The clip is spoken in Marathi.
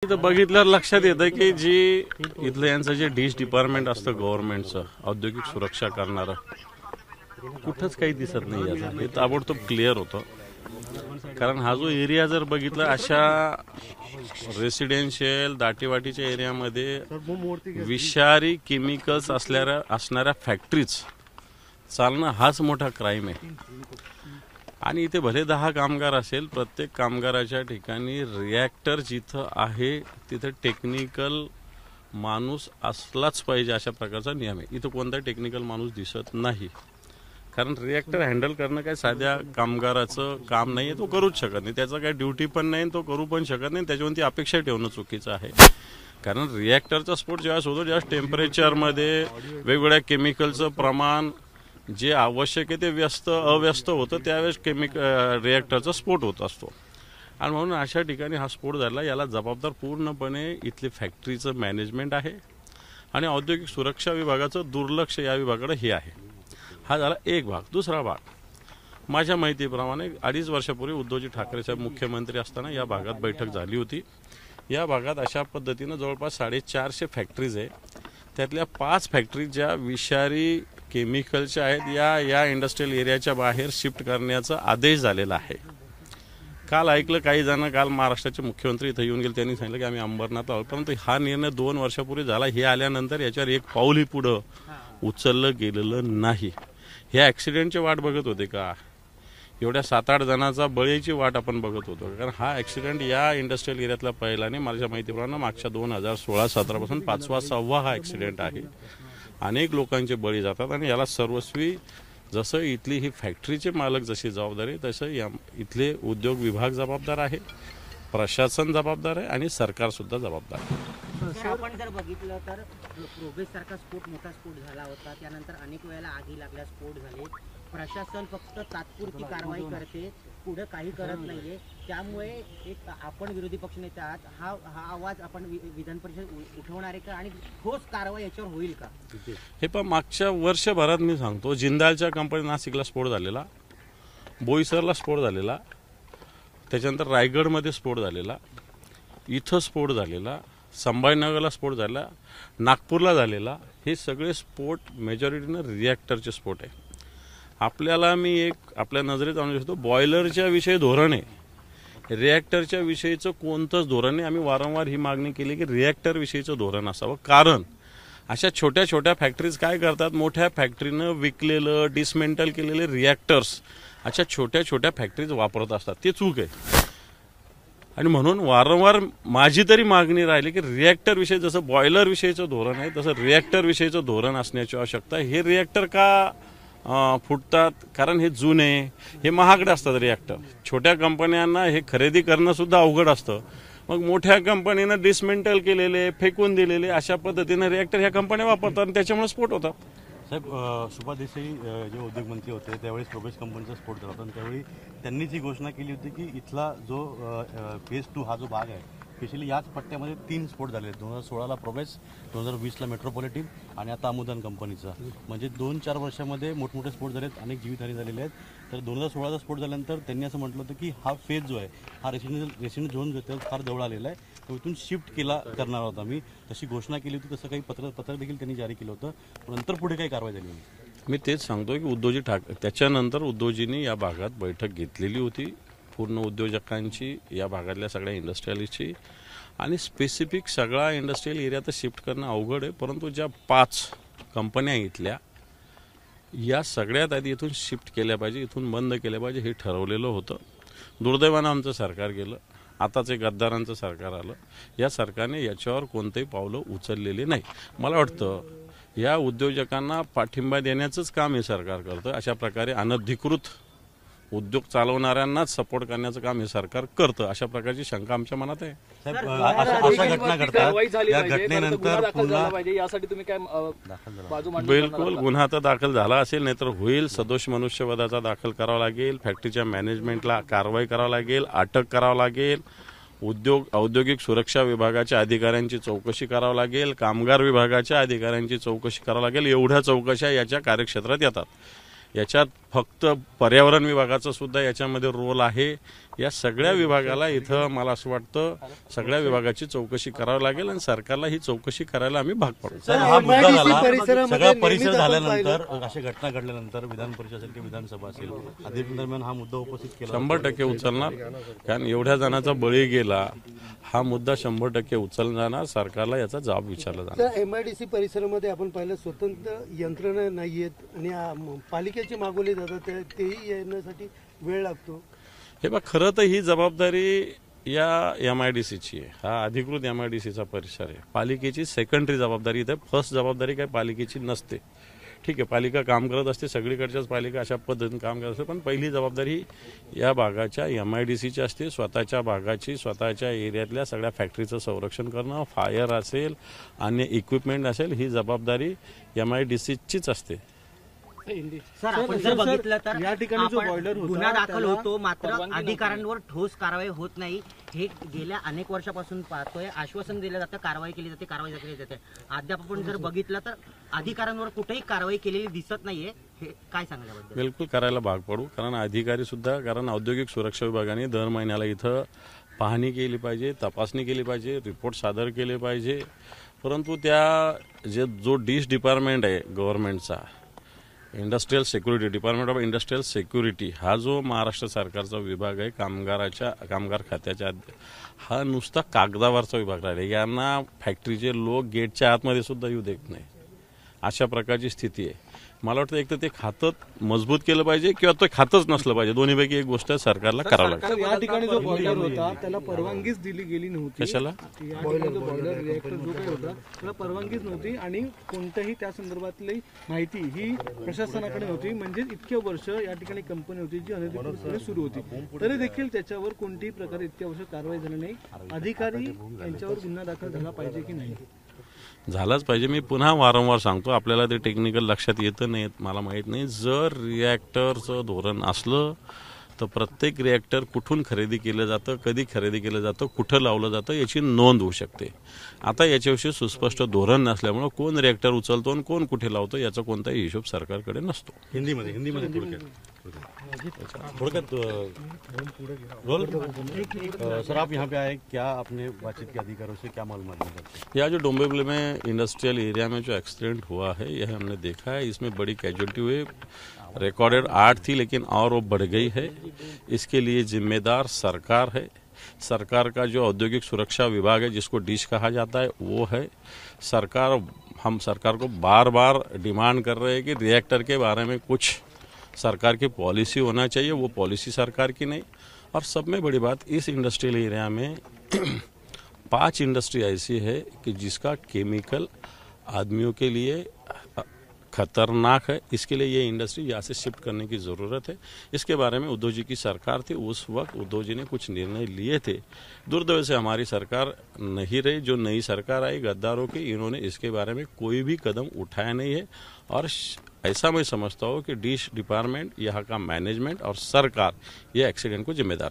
इथं बघितल्यावर लक्षात येतं की जी इथलं यांचं जे डिश डिपार्टमेंट असतं गव्हर्नमेंटचं औद्योगिक सुरक्षा करणारं कुठंच काही दिसत नाही याचं हे ताबडतोब क्लिअर होतं. कारण हा जो एरिया जर बघितला अशा रेसिडेन्शियल दाटीवाटीच्या एरियामध्ये विषारी केमिकल्स असणाऱ्या फॅक्टरीज चालणं हाच मोठा क्राईम आहे. आणि इथे भले 10 कामगार असेल, प्रत्येक कामगाराच्या ठिकाणी रिॲक्टर जिथं आहे तिथं टेक्निकल माणूस असलाच पाहिजे अशा प्रकारचा नियम आहे. इथं कोणता टेक्निकल माणूस दिसत नाही. कारण रिॲक्टर हँडल करणं काय साध्या कामगाराचं काम नाही आहे, तो करूच शकत नाही. त्याचं काय ड्युटी पण नाही, तो करू पण शकत नाही. त्याच्यावरती अपेक्षा ठेवणं चुकीचं आहे. कारण रिॲक्टरचा स्फोट ज्यावेळेस होतो ज्यावेळेस टेम्परेचरमध्ये वेगवेगळ्या केमिकलचं प्रमाण जे आवश्यक आहे ते अव्यस्त होतं, त्यावेळेस रिॲक्टरचा स्फोट होत असतो. आणि म्हणून अशा ठिकाणी हा स्फोट झाला. याला जबाबदार पूर्णपणे इथली फॅक्टरीचं मॅनेजमेंट आहे आणि औद्योगिक सुरक्षा विभागाचं दुर्लक्ष या विभागाकडे हे आहे. हा झाला एक भाग. दुसरा भाग, माझ्या माहितीप्रमाणे 2.5 वर्षापूर्वी उद्धवजी ठाकरे साहेब मुख्यमंत्री असताना या भागात बैठक झाली होती. या भागात अशा पद्धतीनं जवळपास 450 फॅक्टरीज आहे. त्यातल्या 5 फॅक्टरीज ज्या विषारी केमिकलच्या आहेत या इंडस्ट्रियल एरियाच्या बाहेर शिफ्ट करण्याचा आदेश झालेला आहे. काल ऐकलं काही जण, काल महाराष्ट्राचे मुख्यमंत्री इथं येऊन गेले, त्यांनी सांगितलं की आम्ही अंबरनाथला आहोत. परंतु हा निर्णय 2 वर्षापूर्वी झाला. हे आल्यानंतर याच्यावर एक पाऊलही पुढं उचललं गेलेलं नाही. ह्या ॲक्सिडेंटची वाट बघत होते का? एवढ्या 7-8 जणांचा बळीची वाट आपण बघत होतो. कारण हा ॲक्सिडेंट या इंडस्ट्रियल एरियातला पहिल्याने माझ्या माहितीप्रमाणे मागच्या 2016-17 पासून 5वा-6वा हा ॲक्सिडेंट आहे. अनेक लोकांचे बळी जातात आणि याला सर्वस्वी जसं इथली ही फॅक्टरीचे मालक जशी जबाबदारी तसं इथले उद्योग विभाग जबाबदार आहे, प्रशासन जबाबदार आहे आणि सरकारसुद्धा जबाबदार आहे. आपण जर बघितलं तर प्रोग्रेस सारखा मोठा स्फोट झाला होता. त्यानंतर अनेक वेळेला आगी लागल्या, स्फोट झाले. प्रशासन फक्त तात्पुरती कारवाई करते, पुढे काही करत नाहीये. त्यामुळे एक आपण विरोधी पक्षनेते आहात, हा आवाज आपण विधान परिषद उठवणार आहे का आणि ठोस कारवाई याच्यावर होईल का? हे पण मागच्या वर्षभरात मी सांगतो, जिंदालच्या कंपनी नाशिकला स्फोट झालेला, बोईसरला स्फोट झालेला, त्याच्यानंतर रायगडमध्ये स्फोट झालेला, इथं स्फोट झालेला, संभाजीनगरला स्फोट झाला, नागपूरला झालेला. हे सगळे स्फोट मेजॉरिटीनं रिॲक्टरचे स्फोट आहे. आपल्याला मी एक आपल्या नजरेत आणू शकतो, बॉयलरच्या विषयी धोरण आहे, रिॲक्टरच्या विषयीचं कोणतंच धोरण नाही. आम्ही वारंवार ही मागणी केली की रिॲक्टर विषयीचं धोरण असावं. कारण अशा छोट्या छोट्या फॅक्टरीज काय करतात, मोठ्या फॅक्टरीनं विकलेलं डिसमेंटल केलेले रिॲक्टर्स अशा छोट्या छोट्या फॅक्टरीज वापरत असतात. ते चूक आहे. आणि म्हणून वारंवार माझी तरी मागणी राहिली की रिॲक्टर विषयी जसं बॉयलर विषयीचं धोरण आहे तसं रिॲक्टर विषयीचं धोरण असण्याची आवश्यकता आहे. हे रिॲक्टर का फुटतात? कारण हे जुने, हे महागडे असतात रिॲक्टर. छोट्या कंपन्यांना हे खरेदी करणं सुद्धा अवघड असतं. मग मोठ्या कंपनीनं डिसमेंटल केलेले, फेकून दिलेले अशा पद्धतीनं रिॲक्टर ह्या कंपन्या वापरतात आणि त्याच्यामुळे स्फोट होतात. साहेब, सुभाष देसाई जे उद्योगमंत्री होते त्यावेळेस प्रोग्रेस कंपनीचा स्फोट झाला होता आणि त्यावेळी त्यांनीच ही घोषणा केली होती की इथला जो फेज 2 हा जो भाग आहे, स्पेशली याच पट्ट्यामध्ये 3 स्फोट झाले. 2016ला प्रोग्रेस, 2020ला मेट्रोपॉलिटन आणि आता अमुदान कंपनीचा. म्हणजे 2-4 वर्षामध्ये मोठमोठे स्फोट झालेत, अनेक जीवितहानी झालेले आहेत. तर 2016चा स्फोट झाल्यानंतर त्यांनी असं म्हटलं होतं की हा फेज जो आहे हा रेसिडेंशियल झोन जो फार जवळ आलेला आहे, तो इथून शिफ्ट करणार होता. मी तशी घोषणा केली होती, तसं काही पत्र देखील त्यांनी जारी केलं होतं. नंतर पुढे काही कारवाई झाली नाही. मी तेच सांगतो की उद्धवजी ठाकरे त्याच्यानंतर उद्धवजींनी या भागात बैठक घेतलेली होती, पूर्ण उद्योजकांची, या भागातल्या सगळ्या इंडस्ट्रियलिस्टची. आणि स्पेसिफिक सगळा इंडस्ट्रियल एरिया तर शिफ्ट करणं अवघड आहे. परंतु ज्या 5 कंपन्या इथल्या या सगळ्यात आधी इथून शिफ्ट केल्या पाहिजे, इथून बंद केल्या पाहिजे हे ठरवलेलं होतं. दुर्दैवानं आमचं सरकार गेलं. आताच एक गद्दारांचं सरकार आलं. या सरकारने याच्यावर कोणतेही पावलं उचललेली नाही. मला वाटतं या उद्योजकांना पाठिंबा देण्याचंच काम हे सरकार करतं. अशा प्रकारे अनधिकृत उद्योग चालवणाऱ्यांनाच सपोर्ट करण्याचं काम हे सरकार करतं, अशा प्रकारची शंका आमच्या मनात आहे. अशा घटना घडतात, या घटनेनंतर यासाठी तुम्ही काय बिलकुल गुन्हा तर दाखल झाला असेल, नाहीतर होईल. सदोष मनुष्यवधाचा दाखल करावा लागेल, फॅक्टरीच्या मॅनेजमेंटला कारवाई करावी लागेल, अटक करावं लागेल, औद्योगिक सुरक्षा विभागाच्या अधिकाऱ्यांची चौकशी करावी लागेल, कामगार विभागाच्या अधिकाऱ्यांची चौकशी करावी लागेल. एवढ्या चौकशा याच्या कार्यक्षेत्रात येतात. याच्यात फक्त पर्यावरण विभागाचा सुद्धा याच्यामध्ये रोल आहे. या सगळ्या विभागाला इथं मला असं वाटतं सगळ्या विभागाची चौकशी करावी लागेल आणि सरकारला ही चौकशी करायला आम्ही भाग पडू. सर, हा मुद्दा MIDC झाला परिसरामध्ये सगळा नेहमीच परिसर आपण झाल्यानंतर अशा घटना घडल्यानंतर विधान परिषद असेल किंवा विधानसभा असेल अधिवेशन दरम्यान हा मुद्दा उपस्थित केला 100% उचलणार, कारण एवढ्या जणांचा बळी गेला, हा मुद्दा 100% उचलला जाणार. सरकारला याचा जबाब विचारला जाणार. तर MIDC परिसरामध्ये आपण पाहिलं स्वतंत्र यंत्रणा नाहीयेत आणि पालिकेचे मागवले जातात तेही येण्यासाठी वेळ लागतो. हे बघ, खरं तर ही जबाबदारी या MIDCची आहे. हा अधिकृत MIDCचा परिसर आहे. पालिकेची सेकंडरी जबाबदारी इथे, फर्स्ट जबाबदारी काही पालिकेची नसते. ठीक आहे, पालिका काम करत असते, सगळीकडच्याच पालिका अशा पद्धतीने काम करत असते, पण पहिली जबाबदारी या भागाच्या MIDCची असते. स्वतःच्या भागाची, स्वतःच्या एरियातल्या सगळ्या फॅक्टरीचं संरक्षण करणं, फायर असेल, अन्य इक्विपमेंट असेल, ही जबाबदारी MIDCचीच असते. सर, आपण जर बघितलं तर या ठिकाणी जो आपण बॉयलर होता, गुन्हा दाखल त्याला होतो, मात्र अधिकाऱ्यांवर ठोस कारवाई होत नाही. हे गेल्या अनेक वर्षापासून पाहतोय. आश्वासन दिलं जातं, कारवाई केली जाते, कारवाई केली जाते. अद्याप आपण जर बघितलं तर अधिकाऱ्यांवर कुठेही कारवाई केलेली दिसत नाहीये. हे काय सांगण्याबद्दल? बिलकुल करायला भाग पडू, कारण अधिकारी सुद्धा, कारण औद्योगिक सुरक्षा विभागाने दर महिन्याला इथं पाहणी केली पाहिजे, तपासणी केली पाहिजे, रिपोर्ट सादर केले पाहिजे. परंतु जो डिश डिपार्टमेंट आहे गव्हर्नमेंटचा, industrial security, department of industrial security, हा जो महाराष्ट्र सरकारचा विभाग आहे कामगार खात्याच्या, हा नुसता कागदावरचा विभाग राहिला. यांना फॅक्टरीचे लोक गेटच्या आतमध्ये सुद्धा येऊ देत नाही, अशा प्रकारची स्थिती आहे. मला वाटतं एक तर ते खातं मजबूत केलं पाहिजे किंवा ते खातंच नसलं पाहिजे. दोन्हीपैकी एक गोष्ट सरकारला करावं लागेल. या ठिकाणी जो बॉयलर होता त्याला परवानगीच दिली गेली नव्हती. कशाला? या ठिकाणी जो बॉयलर रिएक्टर जो काही होता त्याला परवानगीच नव्हती आणि कोणत्याही त्या संदर्भातली माहिती ही प्रशासनाकडे नव्हती. म्हणजे इतके वर्ष या ठिकाणी कंपनी होती जी अनधिकृतपणे सुरू होती, तरी देखील त्याच्यावर कोणत्याही प्रकारे इतक्या वर्ष कारवाई झाली नाही. अधिकारी यांच्यावर गुन्हा दाखल झाला पाहिजे की नाही? झालाच पाहिजे. मी पुन्हा वारंवार सांगतो, आपल्याला ते टेक्निकल लक्षात येतं नाही, मला माहीत नाही. जर रिॲक्टरचं धोरण असलं तर प्रत्येक रिॲक्टर कुठून खरेदी केलं जातं, कधी खरेदी केलं जातं, कुठं लावलं जातं, याची नोंद होऊ शकते. आता याच्याविषयी सुस्पष्ट धोरण नसल्यामुळं कोण रिॲक्टर उचलतो आणि कोण कुठे लावतो याचा कोणताही हिशोब सरकारकडे नसतो. हिंदीमध्ये थोड़कत रोल। सर, आप यहाँ पे आए, क्या आपने बातचीत की अधिकारियों से, क्या मालूमात मिली? यह जो डोंबिवली में इंडस्ट्रियल एरिया में जो एक्सीडेंट हुआ है, यह हमने देखा है. इसमें बड़ी कैजुअलिटी हुई. रिकॉर्डेड 8 थी, लेकिन और वो बढ़ गई है. इसके लिए जिम्मेदार सरकार है. सरकार का जो औद्योगिक सुरक्षा विभाग है, जिसको डिश कहा जाता है, वो है. हम सरकार को बार बार डिमांड कर रहे हैं कि रिएक्टर के बारे में कुछ सरकार की पॉलिसी होना चाहिए. वो पॉलिसी सरकार की नहीं. और सब में बड़ी बात, इस इंडस्ट्रियल एरिया में 5 इंडस्ट्री ऐसी है कि जिसका केमिकल आदमियों के लिए खतरनाक है. इसके लिए ये इंडस्ट्री यहाँ से शिफ्ट करने की ज़रूरत है. इसके बारे में उद्धव जी की सरकार थी, उस वक्त उद्धव जी ने कुछ निर्णय लिए थे. दुर्दैव से हमारी सरकार नहीं रही. जो नई सरकार आई गद्दारों की, इन्होंने इसके बारे में कोई भी कदम उठाया नहीं है. और ऐसा मैं समझता हूँ कि डिश डिपार्टमेंट, यहाँ का मैनेजमेंट और सरकार ये एक्सीडेंट को जिम्मेदार है.